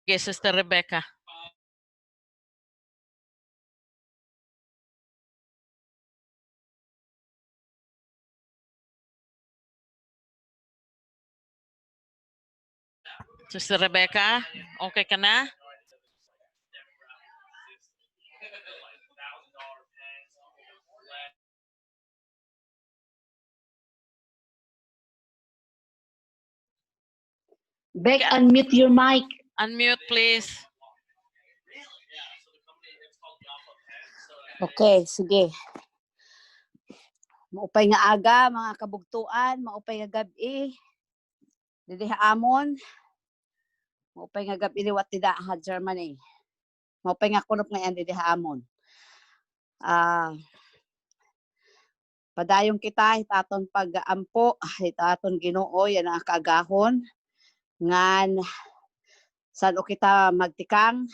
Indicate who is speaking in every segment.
Speaker 1: Yes, Sister Rebecca. Sister Rebecca, okay ka na?
Speaker 2: Beck, unmute your mic.
Speaker 1: Unmute, please.
Speaker 2: Okay, sige. Maupay nga aga, mga kabugtuan, maupay nga gabi. Dili amon. Maupay nga gabi liwat tida ha Germany. Maupay nga kunop nga yan dili amon. Padayong kita hitaton pag-ampo, hitaton Ginoo yan ang kaagahon ngan saan kita magtikang.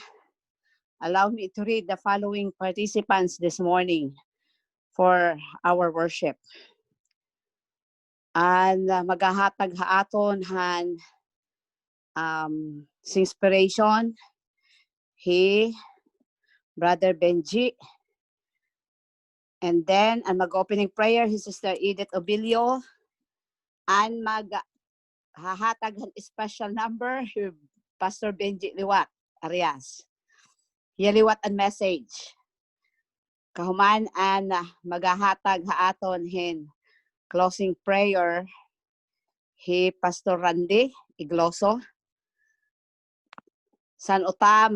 Speaker 2: Allow me to read the following participants this morning for our worship. And magahatag haaton han inspiration Brother Benjie. And then ang mag-opening prayer his Sister Edith Obillo. And maghahatag han special number Pastor Benjie Arias. Liwat ang message. Kahuman an magahatag haaton hin closing prayer Pastor Randy Igloso. San uta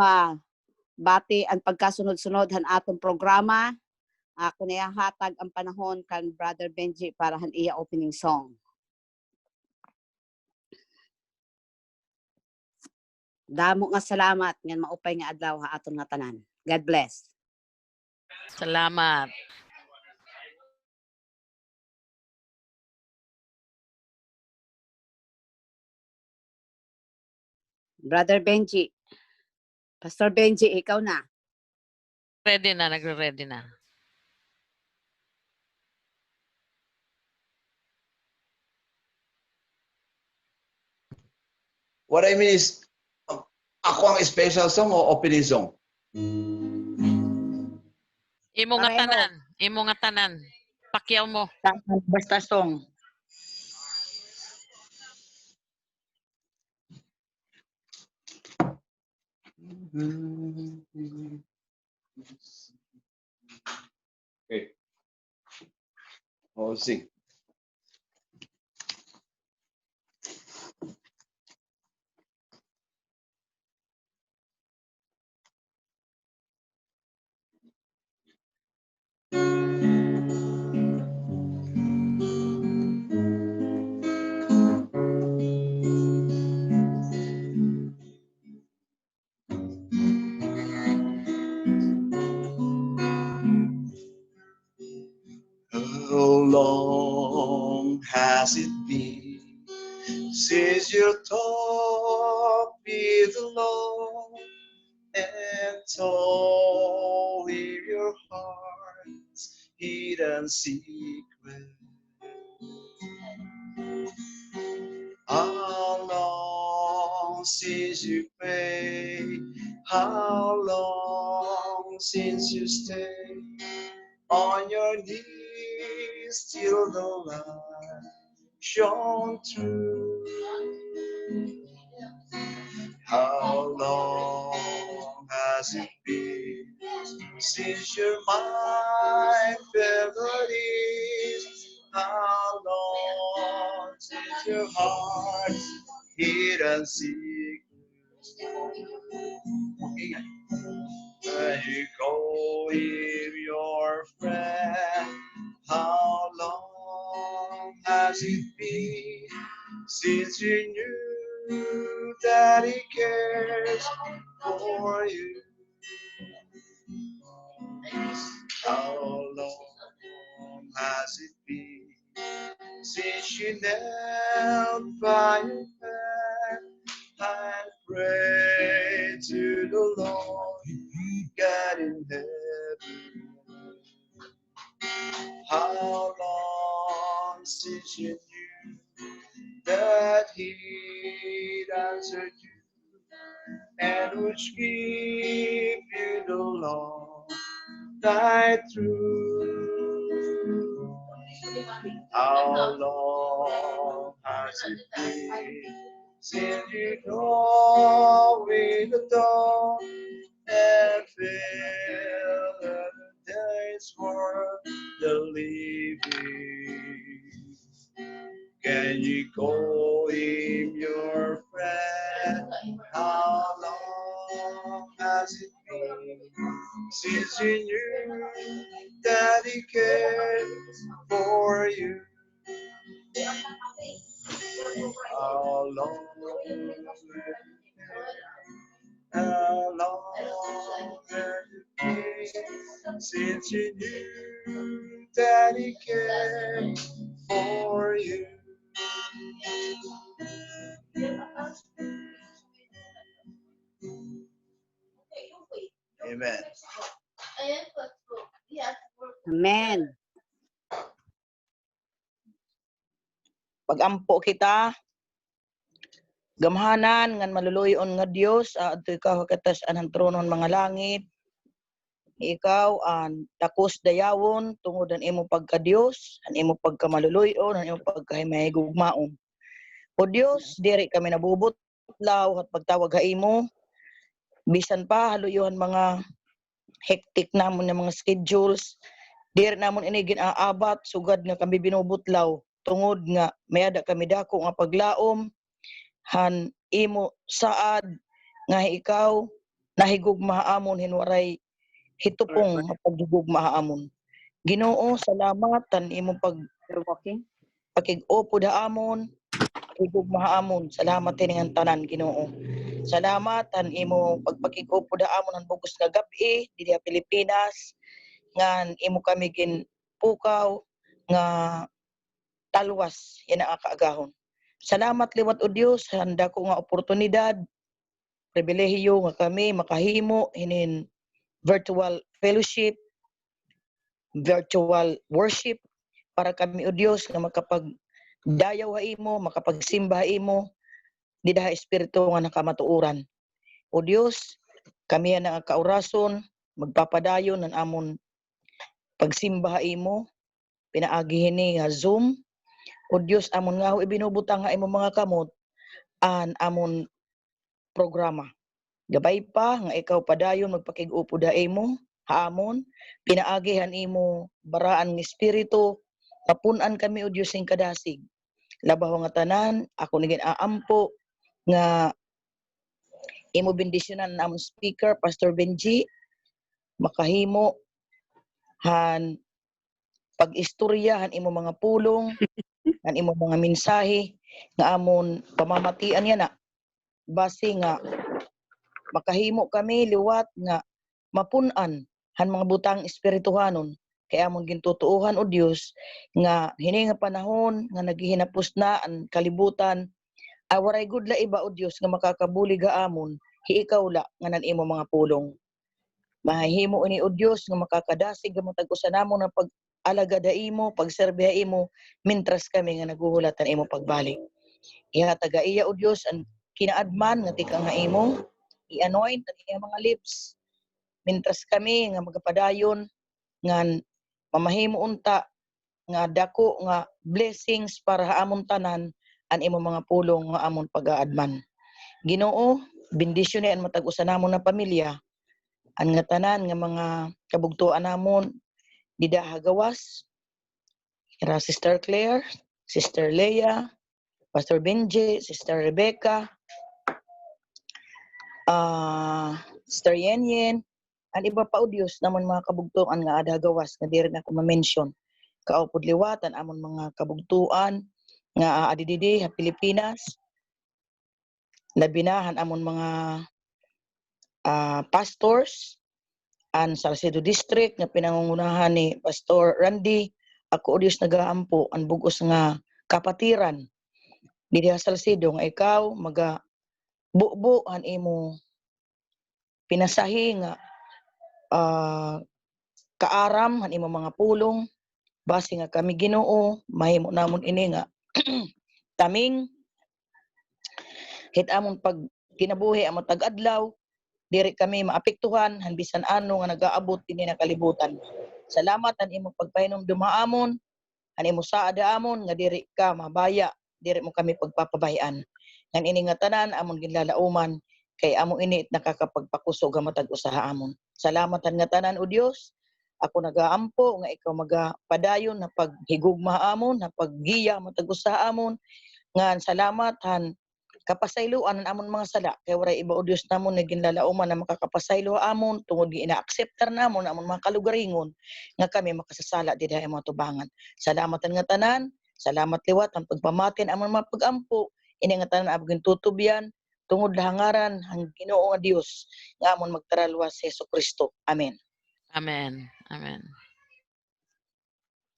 Speaker 2: bati ang pagkasunod-sunod han atong programa. Ako niya hatag ang panahon kan Brother Benjie para han iya opening song. Damo nga salamat ngan maupay nga adlaw ha aton nga tanan. God bless.
Speaker 1: Salamat.
Speaker 2: Brother Benjie. Pastor Benjie, ikaw na.
Speaker 1: Ready na, nagre-ready na.
Speaker 3: What I mean is, ako ang special song o opening song?
Speaker 1: Imo nga tanan. Imo nga tanan. Pakyaw mo.
Speaker 2: Basta song.
Speaker 3: Okay. I'll sing. How long has it been since you talked with the Lord and told him your heart's hidden secret? How long since you prayed? How long since you stayed on your knees till the light shone through? How long has it been since your mind felt at ease? How long since your heart hidden secrets? When you call him your friend, how long has it been since you knew that he cares for you? How long has it been since you knelt by your bed and prayed to the Lord God in heaven? How long since you knew that he'd answered you and which give you the long night through. How long has it been since you know with the dawn and feel that the days were the living? Can you call him your friend? How long has it been since you knew that he cared for you? How long? How long has it been since you knew that he cared for you? Amen.
Speaker 2: Amen.
Speaker 4: Pagampo kita, gamhanan ngan maluluyon nga Dios adto ikaw katas anang tronon mga langit. Ikaw an takos dayawon tungod an imo pagka Dios, an imo pagka maluluyon, an imo pagkahimahigugmaon. O Dios, diri kami nabubutlaw at pagtawag ha imo. Bisan pa haluyuhan mga hectic namon nga mga schedules. Diri namon ini ginaabat sugad nga kami binubutlaw tungod nga mayada kami dako nga paglaom han imo saad nga ikaw nahigugma amon hinwaray hitupong nga paghigugma amon. Ginoo, salamat tan imo
Speaker 2: You're walking?
Speaker 4: pakig-upod amon, higugma amon. Salamat tiningan tanan Ginoo. Salamat tan imo pagpakig-upod amon ang bugos nga gabi diri sa Pilipinas ngan imo kami gin pukaw nga talwas yan ang kaagahon. Salamat liwat o Dios handa ko nga oportunidad pribilehiyo nga kami makahimo hinin virtual fellowship, virtual worship para kami o Dios nga makapagdayaw ha imo, makapagsimba ha imo didaha espiritu nga nakamatuoran. O Dios, kami ang kaurason magpapadayon ng amon pagsimba ha imo pinaagi hini nga Zoom. O Dios, amon nga ho ibinubutang nga imo mga kamot an amon programa. Gabay pa nga ikaw padayon magpakig-upod ha imo haamon pinaagihan imo baraan ng espiritu kapun-an kami o Dios sing kadasig. Labaw nga tanan ako nigin aampo nga imo bendisyonan na among speaker Pastor Benjie makahimo han pag-istoryahan imo mga pulong han imo mga mensahe nga amon pamamatian yan na base nga makahimo kami liwat nga mapun-an han mga butang espirituhanon kay amon gintutuohan o Dios nga hini nga panahon nga naghihinapos na ang kalibutan ay waray gud la iba o Dios nga makakabulig amon ikaw la nga nan imo mga pulong. Mahihimo ini o Dios nga makakadasig nga matag-usa namon nga pag-alagad imo, pagserbe imo mintras kami nga naguhulatan imo pagbalik. Ihataga iya o Dios ang kinaadman nga tika nga imo i-anoint ang iya mga lips mintras kami nga magapadayon nga mamahimo unta nga dako nga blessings para amon tanan an imo mga pulong nga amon pag-aadman. Ginoo, bendisyon ni an matag-usa namon na pamilya an nga tanan nga mga kabugtuan namon dida hagawas kira Sister Claire, Sister Leia, Pastor Benjie, Sister Rebecca, Sister Yenyen, ang iba pa o Dios namon mga kabugtuan nga adagawas nga diri na ko ma-mention. Kaupod liwatan amon mga kabugtuan nga adididi sa Pilipinas. Labinahan amon mga pastors an Salcedo District nga pinangungunahan ni Pastor Randy. Ako o Dios nagaampo ang bugos nga kapatiran diri sa Salcedo nga ikaw maga bubuhan imo pinasahi nga kaaram han imo mga pulong base nga kami Ginoo mahimo namon ini nga taming hit amon pag kinabuhi ang matag adlaw, diri kami maapektuhan bisan ano nga nagaabot dinhi na kalibutan. Salamat ang imong pagpahinom dumaamon, ang imong saada amon nga diri ka mabaya, diri mo kami pagpapabayan. Ngan ini nga tanan amon ginlalauman kay amo ini nakakapagpakusog ang matag usaha amon. Salamat nga tanan o Dios. Ako nagaampo nga ikaw magapadayon na paghigugma amon, na paggiya matag usaha amon. Ngan salamat kapasayloan ang amon mga sala kay wala iba o Dios namon na ginlalauman na makakapasaylo amon tungod ina-acceptar namon amon mga kalugaringon nga kami makasasala diri ang mga tubangan. Salamat nga tanan, salamat liwat ang pagpamatin amon mga pagampo ini nga tanan abgin tutubyan tungod lahangaran ang Ginoo nga Dios nga amon magtaralwa sa Jesucristo. Amen.
Speaker 1: Amen. Amen.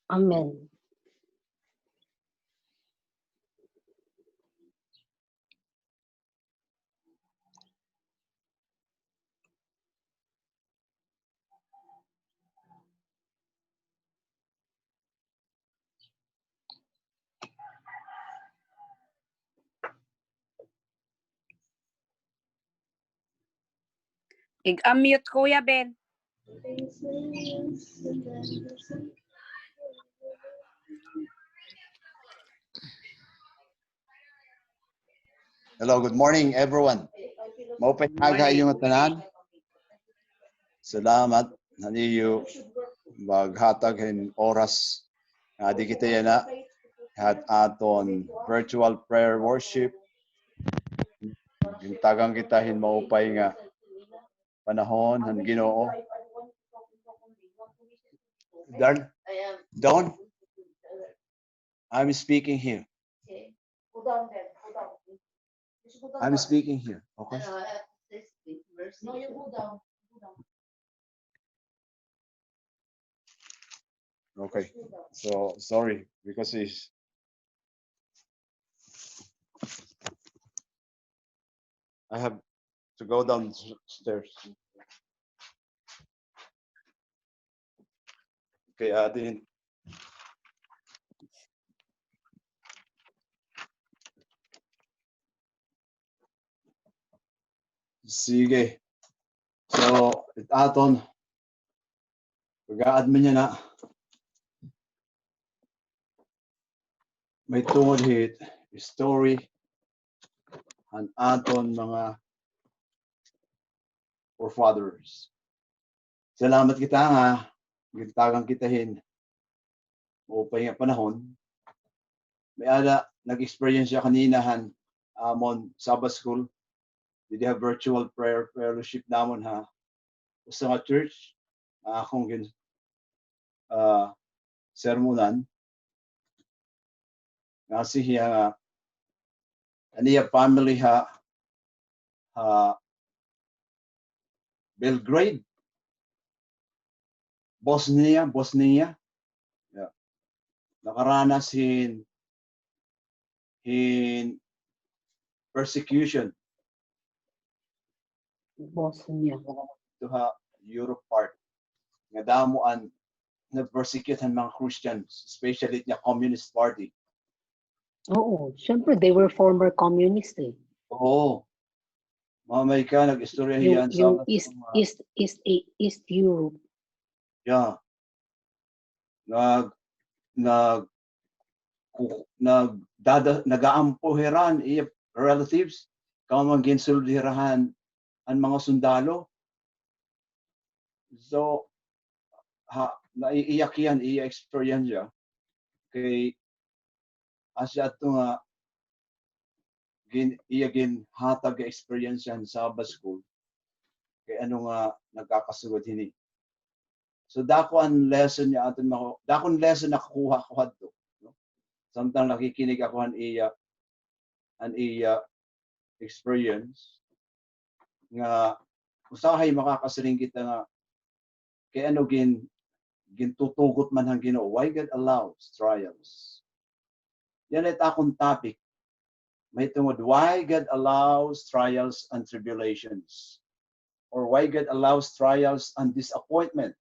Speaker 2: Amen. I-unmute Kuya Ben.
Speaker 3: Hello, good morning everyone. Maupay aga yung tanan. Salamat naniyo maghatag hin oras nga di kita yana hat aton virtual prayer worship. Gintagang kita hin maupay nga panahon han Ginoo. Don, I'm speaking here. I'm speaking here. Okay.
Speaker 2: No, you go down.
Speaker 3: Okay. So sorry because it's I have to go downstairs. Okay, din. Sige. So, aton pag-a-admin niya na may tungod hit story ang aton mga forefathers. Salamat kita nga gintagang kitahin upay nga panahon. May ada nag-experience siya kanina amon Sabbath school. Did have virtual prayer fellowship namon ha. Sa nga church akong sermonan nga siya aniya family Belgrade, Bosnia. Yeah. Nakaranas in persecution
Speaker 2: Bosnia.
Speaker 3: to Europe part. Nga damuan na persecute ang mga Christians, especially the Communist Party.
Speaker 2: Oo, syempre they were former communist eh.
Speaker 3: Oo. Mamay ka, nag-istorya yan
Speaker 2: Yung East Europe.
Speaker 3: Yeah. Nag-aampuhiran relatives, kamang ginsuldirahan ang mga sundalo. So, naiiyak yan, i-experience siya. Kay asya ito nga, gin hatag experience yan sa Sabbath school. Kay ano nga nagkakasugod hini. So dako ang lesson niya atin dakon lesson nakukuha ko hadto. No? Samtang nakikinig ako an iya experience nga usahay makakasiling kita nga kay ano gintutugot man ang Ginoo. Why God allows trials? Yan ay akong topic. May tungod, why God allows trials and tribulations? Or why God allows trials and disappointments?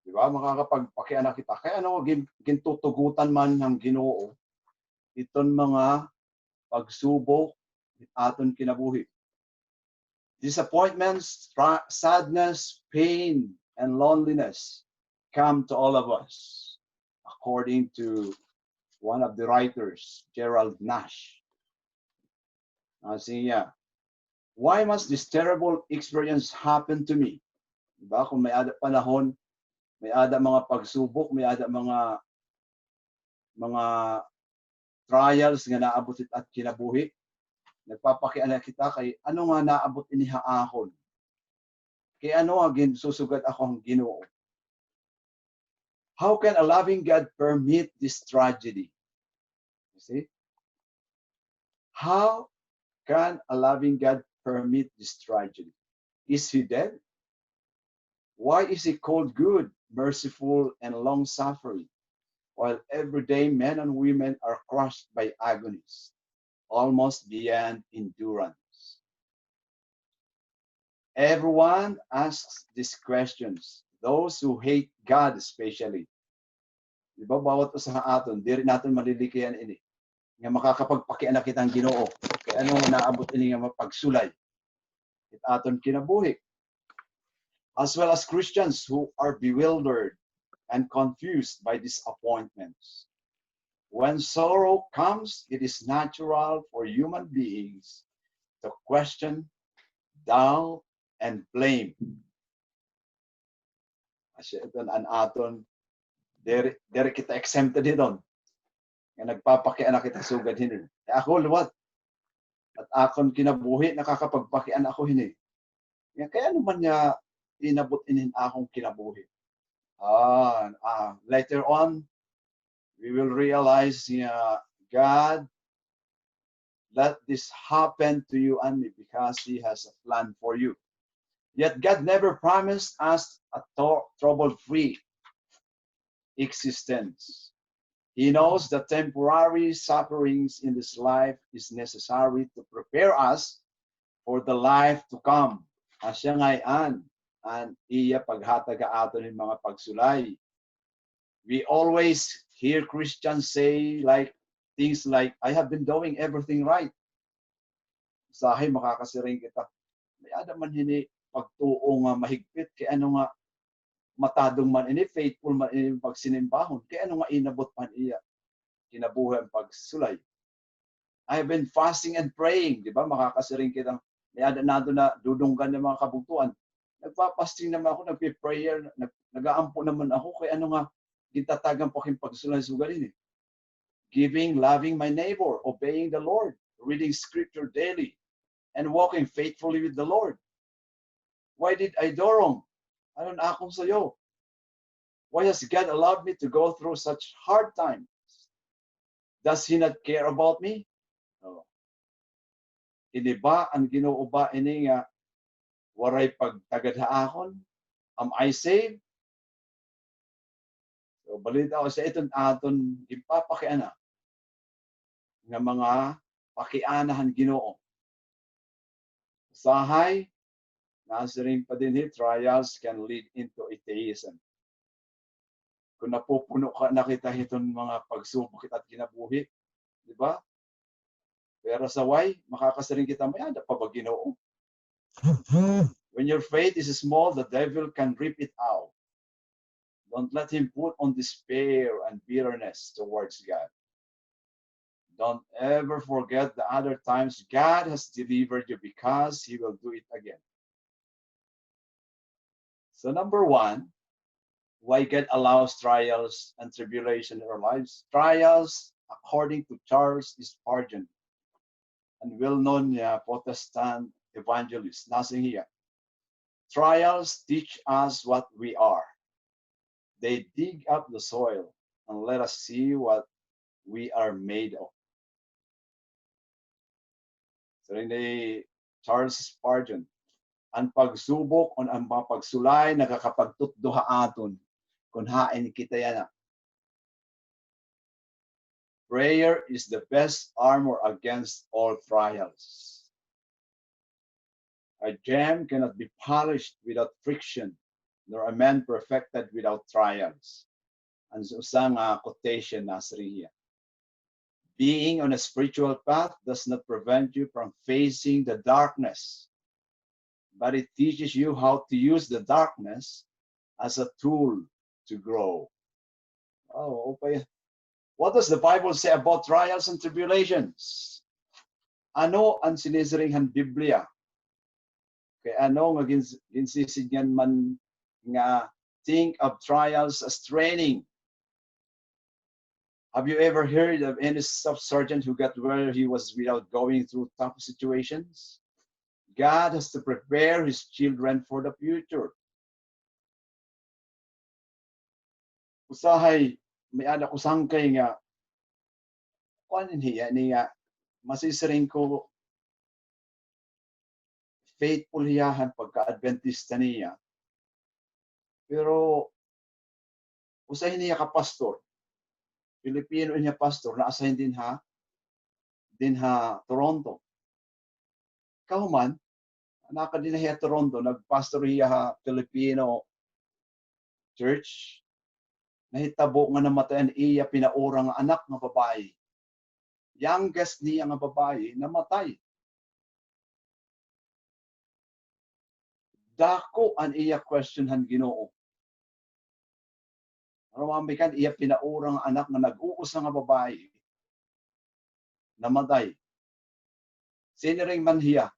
Speaker 3: Diba? Makakapagpakianak kita. Kaya ano, gintutugutan man ng Ginoo, iton mga pagsubok, aton kinabuhi. Disappointments, sadness, pain, and loneliness come to all of us, according to one of the writers, Gerald Nash. Sabi niya, why must this terrible experience happen to me? Diba? Kung may ada panahon, may ada mga pagsubok, may ada mga trials nga naabot at kinabuhi, nagpapakiala kita kay ano nga naabot ini haahon. Kay ano nga susugad ako ang Ginoo. How can a loving God permit this tragedy? You see? How can a loving God permit this tragedy? Is he dead? Why is he called good, merciful, and long-suffering, while everyday men and women are crushed by agonies, almost beyond endurance? Everyone asks these questions, those who hate God especially. Diba, bawat usa aton, diri natin malilikihan ini. Nga makakapagpakianak kitang Ginoo. Kaya anong naabot ini nga mapagsulay. It aton kinabuhi. As well as Christians who are bewildered and confused by disappointments. When sorrow comes, it is natural for human beings to question, doubt, and blame. Asya ito an aton, dere kita exempted doon. Nga nagpapakianak kita sugad hini. Ako luwat. At akon kinabuhi, nakakapagpakian ako hini. Kaya naman niya inabot inin akong kinabuhi. Later on, we will realize God let this happen to you and me because he has a plan for you. Yet God never promised us a trouble-free existence. He knows that temporary sufferings in this life is necessary to prepare us for the life to come. Asya ngayon, an iya paghataga ato ng mga pagsulay. We always hear Christians say things like, I have been doing everything right. Sahay makakasiring kita. May ada man hini pagtuo nga mahigpit, kaya ano nga matadong man ini, faithful man ini pagsinimbahon, kaya ano nga inabot man iya kinabuhi ang pagsulay. I have been fasting and praying, di ba? Makakasiring kita. May ada nato na dudunggan ng mga kabugtuan. Nagpapasting naman ako, nagpi-prayer, nag-aampo naman ako, kaya ano nga gitatagan pa king pagsulay sugal ini. Giving, loving my neighbor, obeying the Lord, reading scripture daily, and walking faithfully with the Lord. Why did I do wrong? Anon akong sayo? Why has God allowed me to go through such hard times? Does he not care about me? No. Ini ba ang Ginoo ba ini nga waray pagtagadhaahon? Am I saved? So balita ko sa iton aton ipapakiana nga mga pakianahan Ginoo. Sahay, nasiring pa din trials can lead into atheism. Kung napupuno ka nakita iton mga pagsubok at kinabuhi, di ba? Pero sa way, makakasiring kita, may ada pa ba Ginoo? When your faith is small, the devil can rip it out. Don't let him put on despair and bitterness towards God. Don't ever forget the other times God has delivered you, because he will do it again. So number one, why God allows trials and tribulation in our lives. Trials, according to Charles Spurgeon, and well-known Protestant evangelist, nothing here. Trials teach us what we are. They dig up the soil and let us see what we are made of. So ni Charles Spurgeon, ang pagsubok o ang pagsulay nakakapagtutduha aton kung hain kita yana. Prayer is the best armor against all trials. A gem cannot be polished without friction, nor a man perfected without trials. And so isang quotation na sariya. Being on a spiritual path does not prevent you from facing the darkness, but it teaches you how to use the darkness as a tool to grow. Oh, okay. What does the Bible say about trials and tribulations? Ano ang sinisiringhan Biblia? Kaya ano nga ginsisigyan man nga think of trials as training? Have you ever heard of any staff sergeant who got where he was without going through tough situations? God has to prepare his children for the future. Usahay, may anak ko sangkay nga, kuanin hiya ni nga, masisiring ko, faithful hiyahan pagka-Adventista niya. Pero, usahin niya ka pastor, Filipino niya pastor, na-assign din ha Toronto. Kahuman, naka din hiya Toronto, nagpastor hiya ha Filipino church. Nahitabo nga namatayan iya pinaurang anak nga babae. Youngest niya nga babae, namatay. Dako an iya questionhan Ginoo. Marami kan iya pinaurang anak nga nag-uus nga babae. Namatay. Siniring man hiya.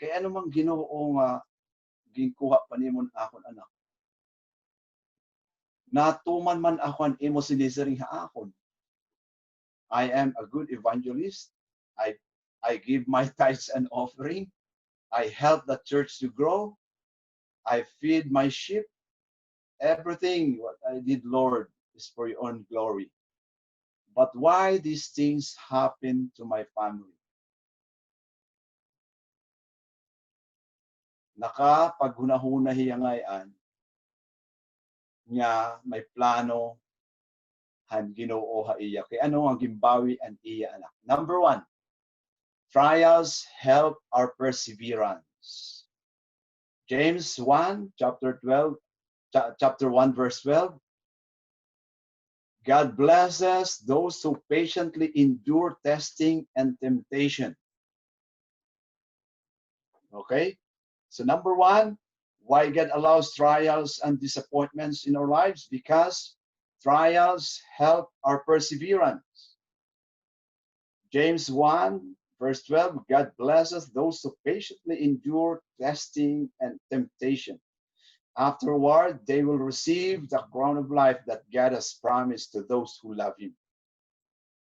Speaker 3: Kaya ano mang Ginoo nga ginkuha pa nimon akon anak. Natuman man ako ang imo sinisiring ha akon. I am a good evangelist. I give my tithes and offering. I help the church to grow. I feed my sheep. Everything what I did, Lord, is for your own glory. But why these things happen to my family? Nakapaghunahuna hiya ngayon nga may plano han Ginoo ha iya. Kaya ano ang gimbawi an iya anak? Number 1, trials help our perseverance. James 1, chapter 1, verse 12. God blesses those who patiently endure testing and temptation. Okay? So number 1, why God allows trials and disappointments in our lives? Because trials help our perseverance. James 1, verse 12, God blesses those who patiently endure testing and temptation. Afterward, they will receive the crown of life that God has promised to those who love Him.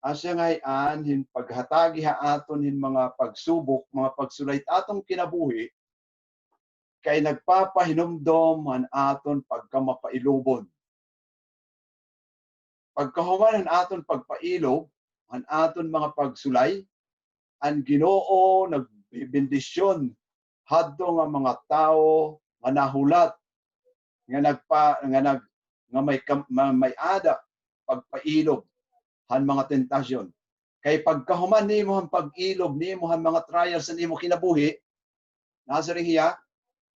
Speaker 3: Asya ngayon, hin paghatagi ha aton hin mga pagsubok, mga pagsulay atong kinabuhi, kay nagpapahinumdom han aton pagkamapailobon. Pagkahuman han aton pagpailob, han aton mga pagsulay, ang Ginoo nagbibendisyon hadto nga mga tao nga nahulat nga may ada pagpailob han mga tentasyon. Kay pagkahuman nimo han pag-ilob nimo han mga trials sa nimo kinabuhi, nasa ring hiya,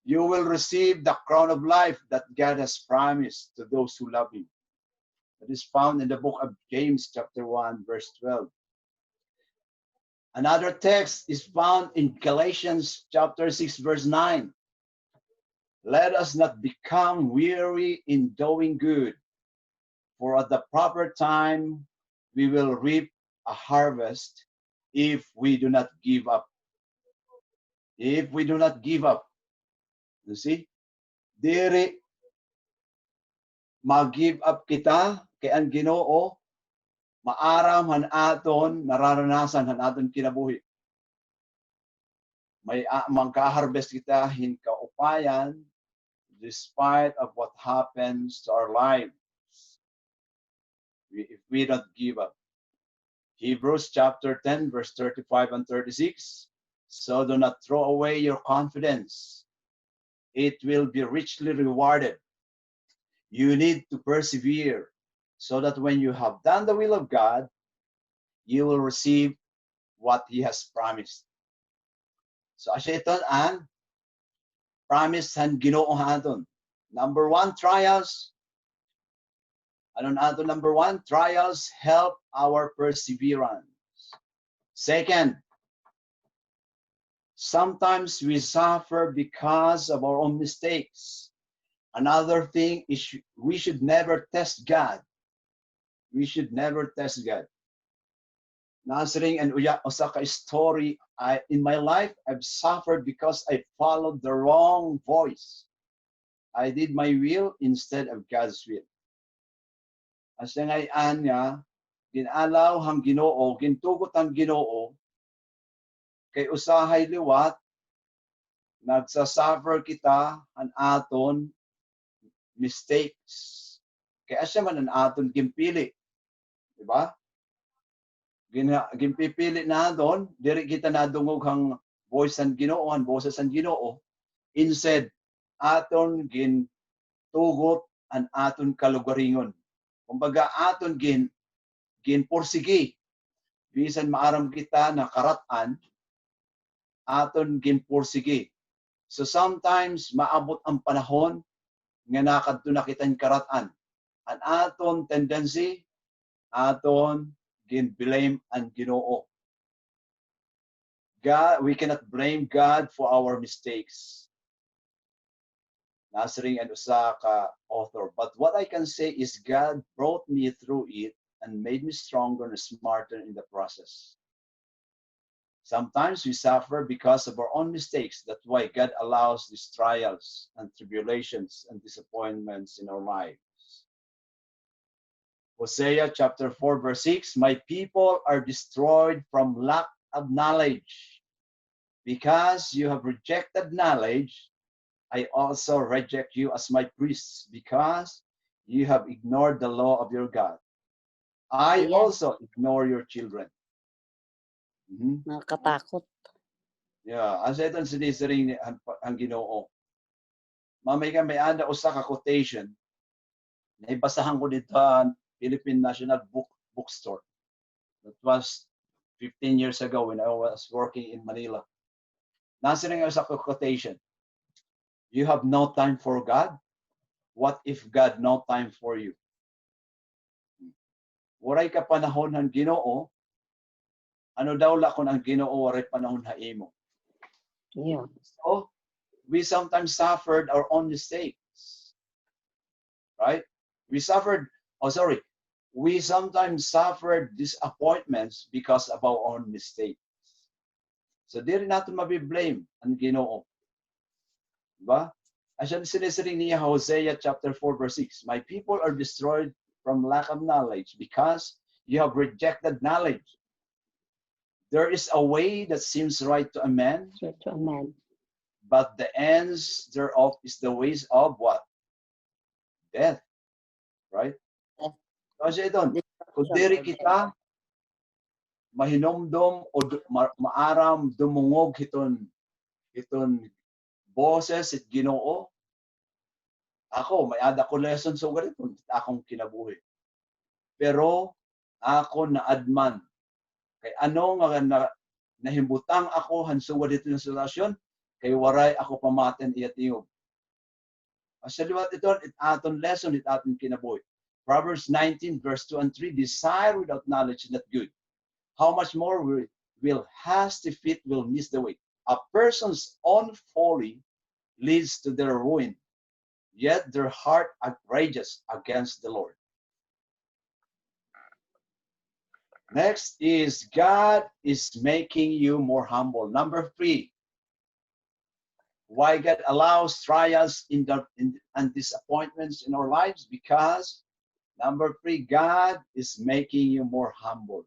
Speaker 3: you will receive the crown of life that God has promised to those who love Him. That is found in the book of James chapter 1, verse 12. Another text is found in Galatians chapter 6, verse 9. Let us not become weary in doing good, for at the proper time we will reap a harvest if we do not give up. If we do not give up. You see? Diri mag-give up kita kay ang Ginoo maaram han aton nararanasan han aton kinabuhi. May magka-harvest kita hin kaupayan despite of what happens to our lives if we don't give up. Hebrews chapter 10, verse 35 and 36. So do not throw away your confidence. It will be richly rewarded. You need to persevere so that when you have done the will of God, you will receive what He has promised. So asya ito ang promise han Ginoo haton. Number 1, trials. Ano na ito number 1? Trials help our perseverance. Second, sometimes we suffer because of our own mistakes. Another thing is we should never test God. We should never test God. Nasring and Osaka story, in my life, I've suffered because I followed the wrong voice. I did my will instead of God's will. As ngayon nga, ginalaw hang Ginoo, gintugot ang Ginoo, kay usahay liwat, nagsasuffer kita ang aton mistakes. Kaya siya man ang aton gimpili. Diba? Gimpipili na doon, diri kita nadungog ang voice ang Ginoo, ang boses ang Ginoo. Instead, aton gintugot ang aton kalugaringon. Kumbaga aton ginporsigi. Bisan maaram kita na karatan, aton ginporsigi. So sometimes maabot ang panahon nga nakadto na kitang karatan. Ang aton tendency, aton blame ang Ginoo. God, we cannot blame God for our mistakes. Nasring and usa ka author. But what I can say is God brought me through it and made me stronger and smarter in the process. Sometimes we suffer because of our own mistakes. That's why God allows these trials and tribulations and disappointments in our lives. Hosea chapter 4 verse 6, my people are destroyed from lack of knowledge. Because you have rejected knowledge, I also reject you as my priests, because you have ignored the law of your God. I also ignore your children.
Speaker 2: Nakakatakot.
Speaker 3: Yeah, as ito sinisiring ang Ginoo. Mamay ka may anda usa ka quotation. Naibasahan ko dito Philippine National Bookstore. That was 15 years ago when I was working in Manila. Nasa rin sa quotation, you have no time for God. What if God no time for you? Waray ka panahon ng Ginoo, ano daw la kung ang Ginoo waray panahon ha imo?
Speaker 2: Yeah.
Speaker 3: So, we sometimes suffered our own mistakes. Right? We sometimes suffered disappointments because of our own mistakes. So, di rin natin mabiblame ang Ginoo. Diba? As yan sinisiring niya Hosea chapter 4 verse 6, my people are destroyed from lack of knowledge because you have rejected knowledge. There is a way that seems right to a man, but the ends thereof is the ways of what? Death. Right? Kasi ito, kung diri kita, mahinomdom o maaram dumungog hiton boses at Ginoo. Ako, may ada ko lesson so ganito akong kinabuhi. Pero ako naadman kay ano nga nahimbutang ako hansugod dito ng sitwasyon kay waray ako pamaten iya tingog. Asa liwat ito aton lesson it aton kinabuhi. Proverbs 19 verse 2 and 3, desire without knowledge is not good. How much more will hasty feet will miss the way. A person's own folly leads to their ruin, yet their heart outrageous against the Lord. Next is God is making you more humble. Number 3, why God allows trials and disappointments in our lives? Because number 3, God is making you more humble.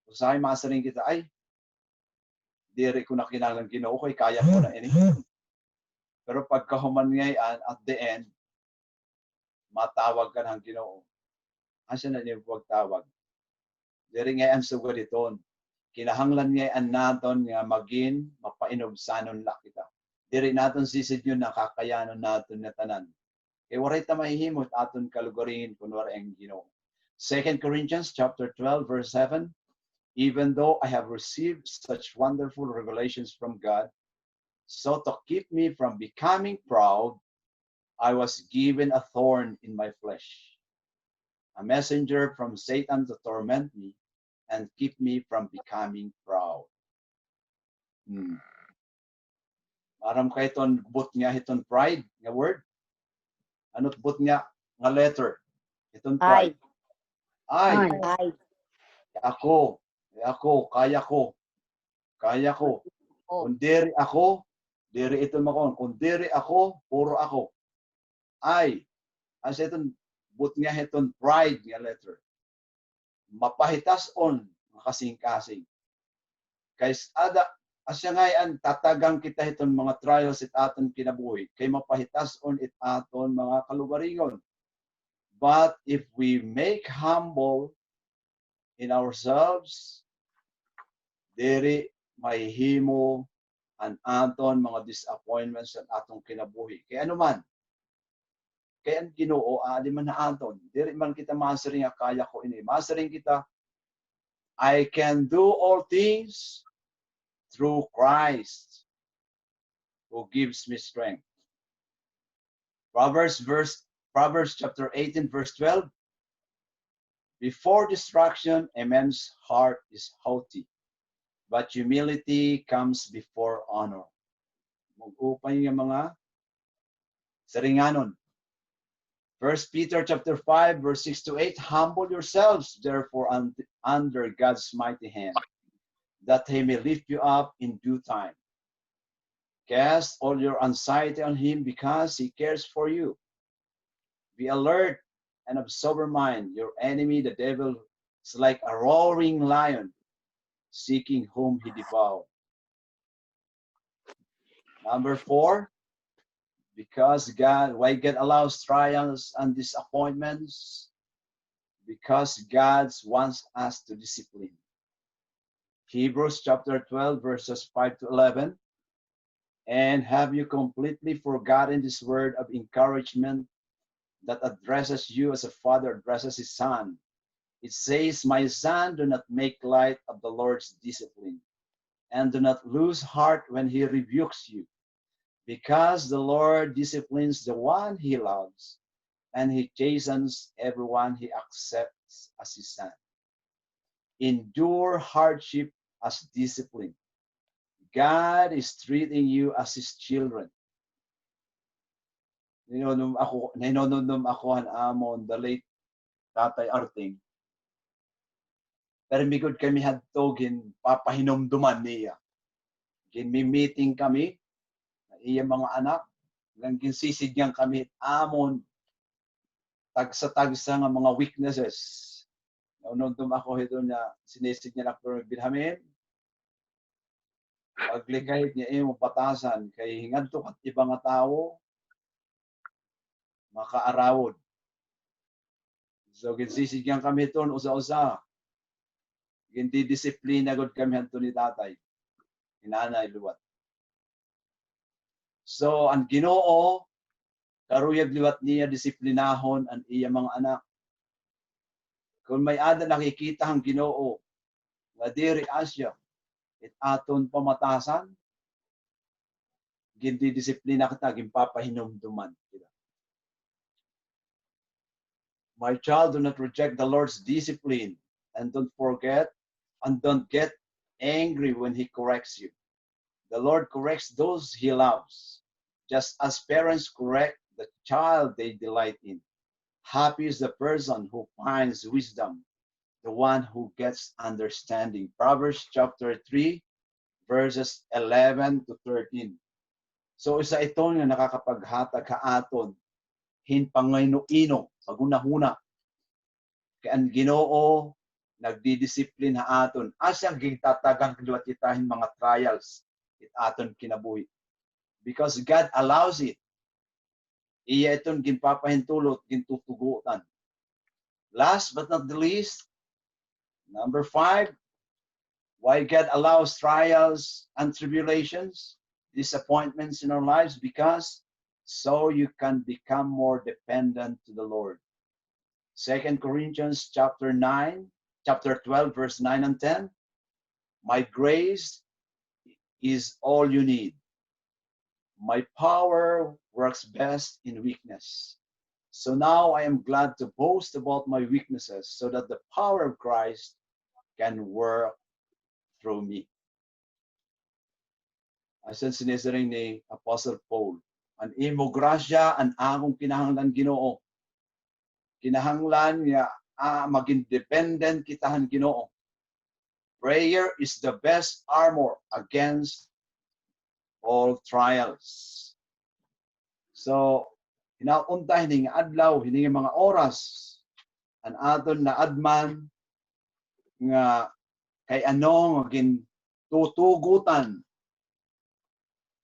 Speaker 3: Usahay masaring kita, ay, diri ko na kinalang Ginoo ko, kaya ko na ini. Pero pagkahuman ngayon, at the end, matawag ka ng Ginoo. Asa na niya pagtawag? Diri ngayon sugod iton. Kinahanglan ngayon naton nga maging mapainobsanon la kita. Diri naton sisid yun nakakayanon naton na tanan. Kay waray ta mahihimot aton kalugarin kunwari ang Ginoo. 2 Corinthians chapter 12 verse 7, even though I have received such wonderful revelations from God, so to keep me from becoming proud, I was given a thorn in my flesh, a messenger from Satan to torment me and keep me from becoming proud. Aram ka iton but nga iton pride nga word. Ano't but nga letter? Iton pride. I. Ako, kaya ko. Kung diri ako, diri ito makon. Kung diri ako, puro ako. I. As iton, but nga iton pride nga letter. Mapahitas on, makasing-kasing. Kais ada, asya ngayon, tatagang kita iton mga trials it aton kinabuhi. Kay mapahitas on it aton mga kalugaringon. But if we make humble in ourselves, diri may himo an aton mga disappointments at atong kinabuhi. Kaya ano man, kaya ang Ginoo di man na aton. Diri man kita masaring kaya ko ini. Masaring kita, I can do all things through Christ who gives me strength. Proverbs chapter 18 verse 12. Before destruction, a man's heart is haughty, but humility comes before honor. Mag-upay yung mga saringanon. 1 Peter chapter 5 verse 6 to 8, humble yourselves therefore under God's mighty hand, that he may lift you up in due time. Cast all your anxiety on him because he cares for you. Be alert and of sober mind. Your enemy, the devil, is like a roaring lion, seeking whom he devour. Number 4, why God allows trials and disappointments? Because God wants us to discipline. Hebrews chapter 12 verses 5 to 11. And have you completely forgotten this word of encouragement that addresses you as a father addresses his son? It says, my son, do not make light of the Lord's discipline, and do not lose heart when he rebukes you. Because the Lord disciplines the one he loves, and he chastens everyone he accepts as his son. Endure hardship as discipline. God is treating you as his children. Ninonom ako han amon the late Tatay Arting. Pero migod kami hadtogin papahinomduman niya. Meeting kami, iya mga anak, lang ginsisid niyang kami amon tagsa-tagsa nga mga weaknesses. Naunundum ako ito na sinisid niya na pero bilhamin. Paglikahit niya yung batasan kay hingadto kat ibang nga tao makaarawod. So ginsisid niyang kami ito usa-usa. Hindi disiplina gud kami hanto ni tatay. Inanay luwat. So ang Ginoo karuyag liwat niya disiplinahon ang iya mga anak. Kung may ada nakikita ang Ginoo nga diri asya it aton pamatasan gindi disiplina kita gimpapahinomduman kita. My child, do not reject the Lord's discipline and don't get angry when he corrects you. The Lord corrects those he loves, just as parents correct the child they delight in. Happy is the person who finds wisdom, the one who gets understanding. Proverbs chapter 3, verses 11 to 13. So isa ito nga nakakapaghatag kaaton hinpangayno-ino pagunahuna. Kaya ang Ginoo nagdidisiplin ha aton. Asa gitatagang liwat itahin mga trials it aton kinabuhi. Because God allows it. Iya iton ginpapahintulot, gintutugutan. Last but not the least, number 5, why God allows trials and tribulations, disappointments in our lives, because so you can become more dependent to the Lord. 2 Corinthians chapter 12, verse 9 and 10. My grace is all you need. My power works best in weakness. So now I am glad to boast about my weaknesses so that the power of Christ can work through me. Asan sinisiring ni Apostle Paul, an imo grasya an akong kinahanglan Ginoo. Kinahanglan nga maging dependent kitahan Ginoo. Prayer is the best armor against all trials. So, hinauntay hining adlaw, hining mga oras, an aton na adman nga kay ano maging tutugutan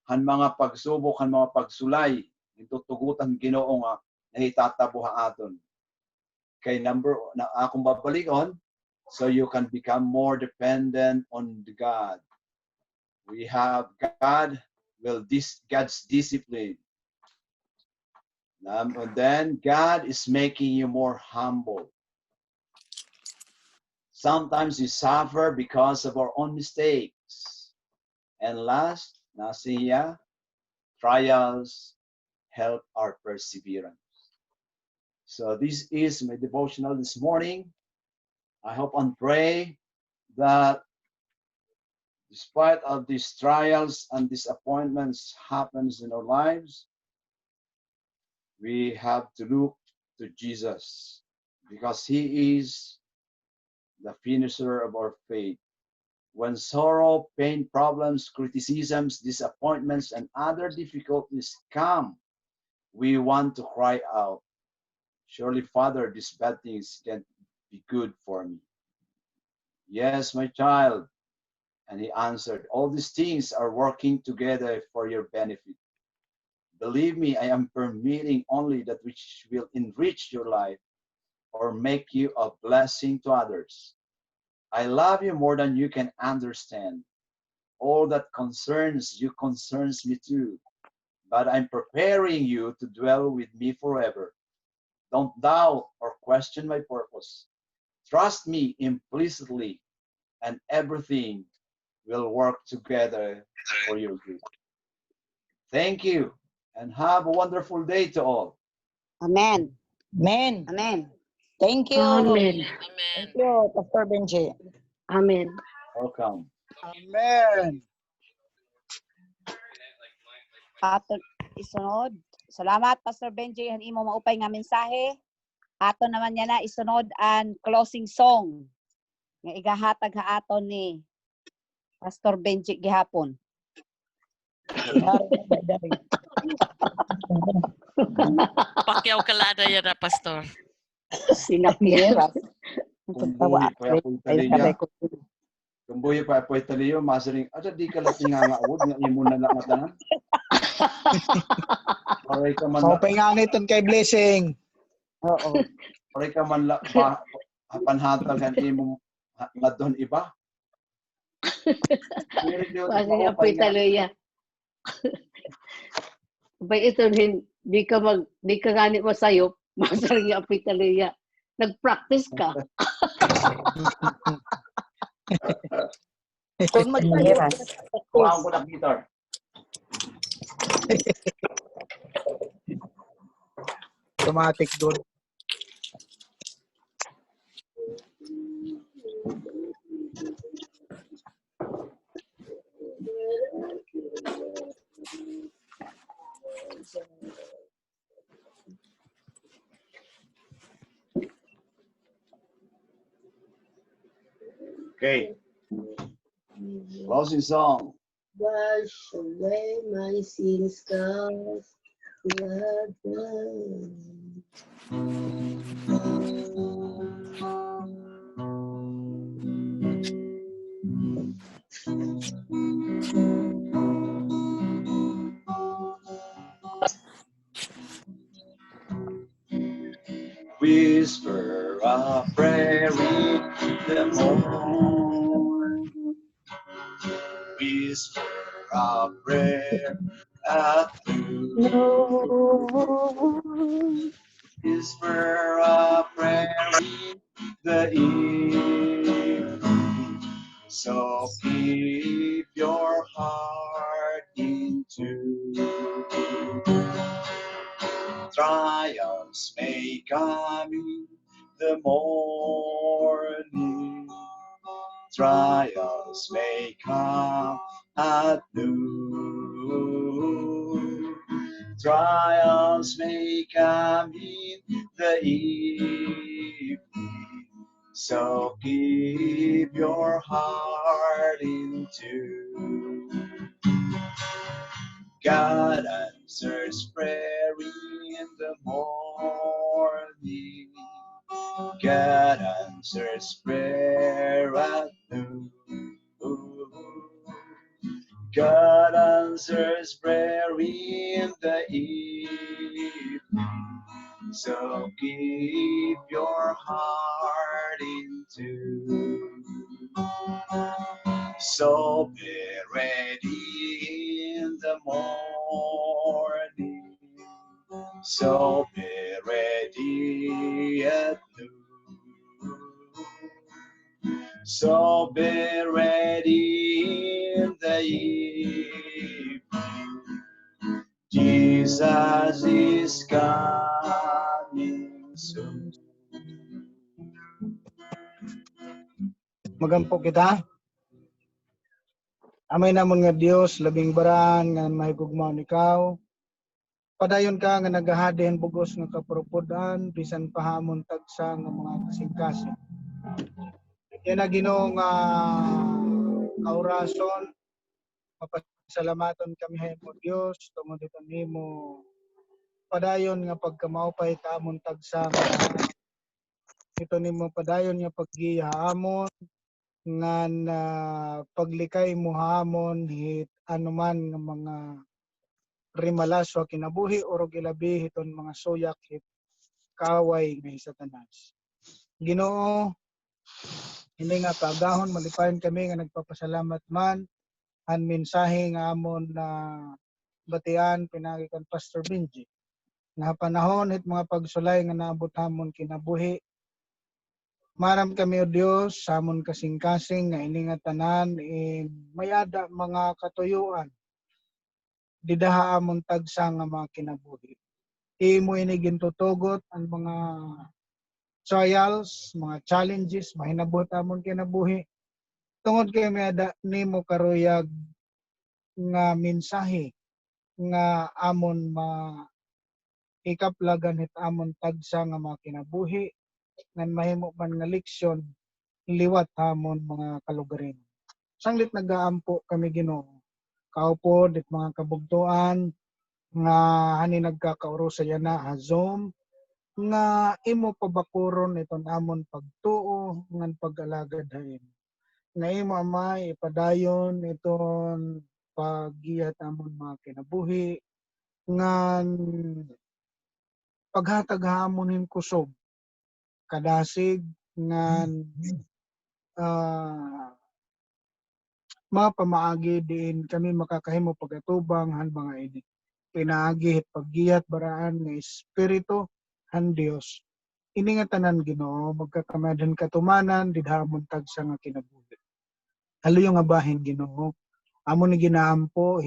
Speaker 3: han mga pagsubok, han mga pagsulay, tutugutan Ginoo nga nahitatabuha aton. Kay number na akong babalikon, so you can become more dependent on God. We have God's discipline. And then God is making you more humble. Sometimes we suffer because of our own mistakes. And last, nasiya, trials help our perseverance. So this is my devotional this morning. I hope and pray that despite of these trials and disappointments happens in our lives, we have to look to Jesus because he is the finisher of our faith. When sorrow, pain, problems, criticisms, disappointments, and other difficulties come, we want to cry out, surely, Father, these bad things can be good for me. Yes, my child. And he answered, all these things are working together for your benefit. Believe me, I am permitting only that which will enrich your life or make you a blessing to others. I love you more than you can understand. All that concerns you concerns me too. But I'm preparing you to dwell with me forever. Don't doubt or question my purpose. Trust me implicitly, and everything will work together for your good. Thank you, and have a wonderful day to all.
Speaker 2: Amen.
Speaker 4: Amen.
Speaker 2: Amen.
Speaker 4: Thank you.
Speaker 1: Amen.
Speaker 5: Amen.
Speaker 4: Thank you, Pastor Benjie.
Speaker 5: Amen.
Speaker 3: Welcome.
Speaker 6: Amen.
Speaker 2: Aton isunod. Salamat Pastor Benjie han imo maupay nga mensahe. Aton naman niya na isunod ang closing song nga igahatag ha aton ni Pastor Benjie gihapon.
Speaker 1: Pakyaw kalada yan na, Pastor.
Speaker 5: Sinakyan.
Speaker 3: Kumbuhi pa apoy taliya. Kumbuhi pa apoy taliya. Masaring, ada di ka lating nga ngaod nga imo na lang matanan. Paray ka man
Speaker 6: Kaupay nga ngiton kay Blessing.
Speaker 2: Oo.
Speaker 3: paray ka man la panhatag kan imo nga doon iba.
Speaker 5: Kasi niya apoy taloya. Bay ito di ka ganit masayop, masarang niya apoy taloya. Nag-practice ka.
Speaker 4: Kung magtayo,
Speaker 3: Kuhaan ko na guitar.
Speaker 6: Automatic doon.
Speaker 3: Okay. Closing song.
Speaker 5: Wash away my sins, cause blood done.
Speaker 3: Whisper a prayer in the morning. Whisper a prayer at noon. Whisper a prayer in the evening. So keep your heart in tune. Trials may come in the morning, trials may come at noon. Trials may come in the evening, so keep your heart in tune. God answers prayer in the morning. God answers prayer at noon. God answers prayer in the evening. So keep your heart in tune. So be ready in the morning. So be ready at noon. So be ready in the evening. Jesus is coming soon.
Speaker 6: Magampo kita. Amay namon nga Dios labing baran nga mahigugmaon ikaw. Padayon ka nga nagahaden bugos nga kapurupudan bisan pahamon tagsa nga mga kasing-kasing. Yan na Ginoo nga kaurason, mapasalamaton kami mo Dios tungod ito nimo padayon nga pagkamaupay ta amon tagsa nga ito nimo padayon nga paggiya amon nga na paglikay mo hamon hit anuman nga mga rimalaswa kinabuhi o ilabi hiton mga suyak hit kaway nga Satanas. Ginoo, hindi nga paagahon malipayon kami nga nagpapasalamat man ang mensahe nga amon na batian pinagi kan Pastor Benjie. Nga panahon hit mga pagsulay nga naabot hamon kinabuhi. Maram kami o Dios sa amon kasing-kasing nga ini nga tanan mayada mga katuyuan. Didaha amon tagsa nga mga kinabuhi. Imo ini gintutugot ang mga trials, mga challenges, mahinabot amon kinabuhi. Tungod kay mayada nimo karuyag nga mensahe nga amon ikaplagan hit amon tagsa nga mga kinabuhi ngan mahimo man nga leksyon liwat hamon mga kalugarin. Sanglit nagaampo kami Ginoo. Kaupo dit mga kabugtuan nga hani nagkakauro sa yana Zoom nga imo pabakuron iton amon pagtuo ngan pag-alagad hain. Nga imo amay ipadayon iton paggiat amon mga kinabuhi ngan paghatag hamonin kusog kadasig ngan mga pamaagi din kami makakahimo pagatubang han mga ini pinaagi hit paggiyat baraan nga espiritu han Dios ini nga tanan Ginoo magkakamadan katumanan didhamon tagsa nga kinabuhi. Haluyo nga bahin Ginoo amo ni ginaampo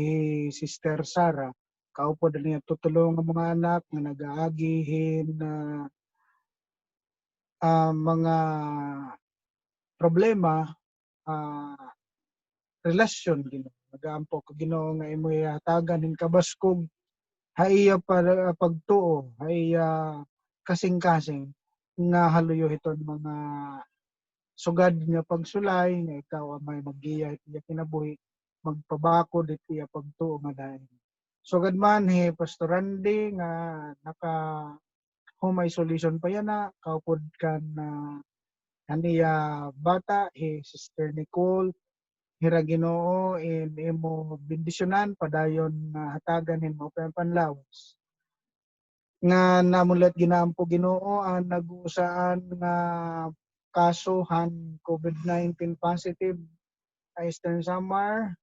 Speaker 6: Sister Sara kaupo din niya tutulong ang mga anak nga nagaagihin na mga problema relasyon Ginoo. Nagaampo ko Ginoo nga imo hatagan ning kabaskog haiya para pagtuo, haiya kasing-kasing nga haluyo hiton mga sugad nga pagsulay nga ikaw amay maggiya iti kinabuhi magpabakod iti pagtuo nga dahil. Sugad man Pastor Randy nga naka home isolation pa yana kaupod kan aniya bata Sister Nicole hira Ginoo imo bendisyonan padayon hatagan himo panlawas nga namulat ginaampo Ginoo ang nag-uusaan nga kaso han COVID-19 positive Eastern Samar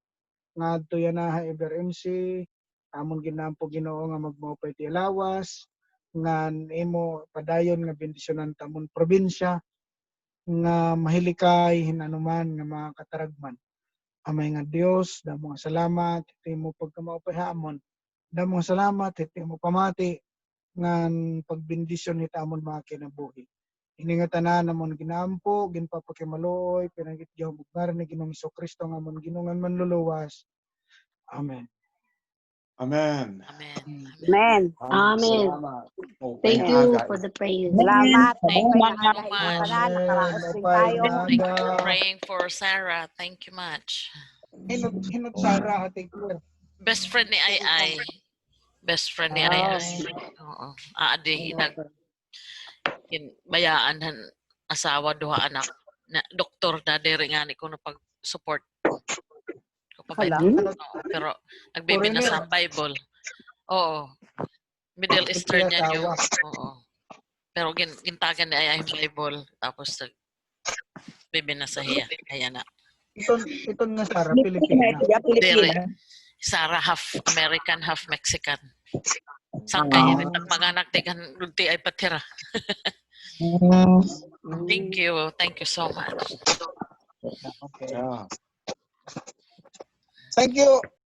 Speaker 6: nga adto yana emergency amon ginaampo Ginoo nga magmaupay ti lawas nga imo padayon nga bendisyonan tamon probinsya nga mahilikay hinanuman nga mga kataragman. Amay nga Dios, damo nga salamat iti mo pagkamaupay hamon. Damo nga salamat iti mo pamati nga pagbendisyon iti amon mga kinabuhi. Iningatanan namon ginampo, ginpapakimaluoy, pinagityaw bugar ni Ginoong Kristo nga amon ginungan manluluwas. Amen.
Speaker 3: Amen.
Speaker 1: Amen.
Speaker 2: Amen.
Speaker 5: Amen.
Speaker 3: Salamat. Oh,
Speaker 5: Thank
Speaker 3: kaya
Speaker 5: you
Speaker 3: aga,
Speaker 5: for the praise.
Speaker 2: Salamat.
Speaker 1: Thank
Speaker 2: Mapay
Speaker 1: you
Speaker 2: na
Speaker 1: so
Speaker 2: aga imong
Speaker 1: much.
Speaker 2: tanan. Nakaraos din tayo.
Speaker 1: Thank you for praying for Sarah. Thank you much.
Speaker 6: Hinot Sara, ate ko.
Speaker 1: Best friend ni Ai. Best friend ni Ai. Oo. Adi bayaan han asawa duha anak. Na, doktor na diri nga ni ko na pag-support ko pa
Speaker 2: Hala.
Speaker 1: Oo, pero nagbibinasa ang Bible. Oo. Middle Eastern yan yung oo. Pero gintagan ni Ai ang Bible tapos bibinasa hiya. Kaya na.
Speaker 6: Iton nga Sara,
Speaker 4: Pilipina.
Speaker 6: Pilipina.
Speaker 1: Diri. Sarah half American, half Mexican. Sangkay rin panganak ti kan ti ay patira. Thank you. Thank you so much.
Speaker 6: Okay.
Speaker 3: Yeah.
Speaker 6: Thank you.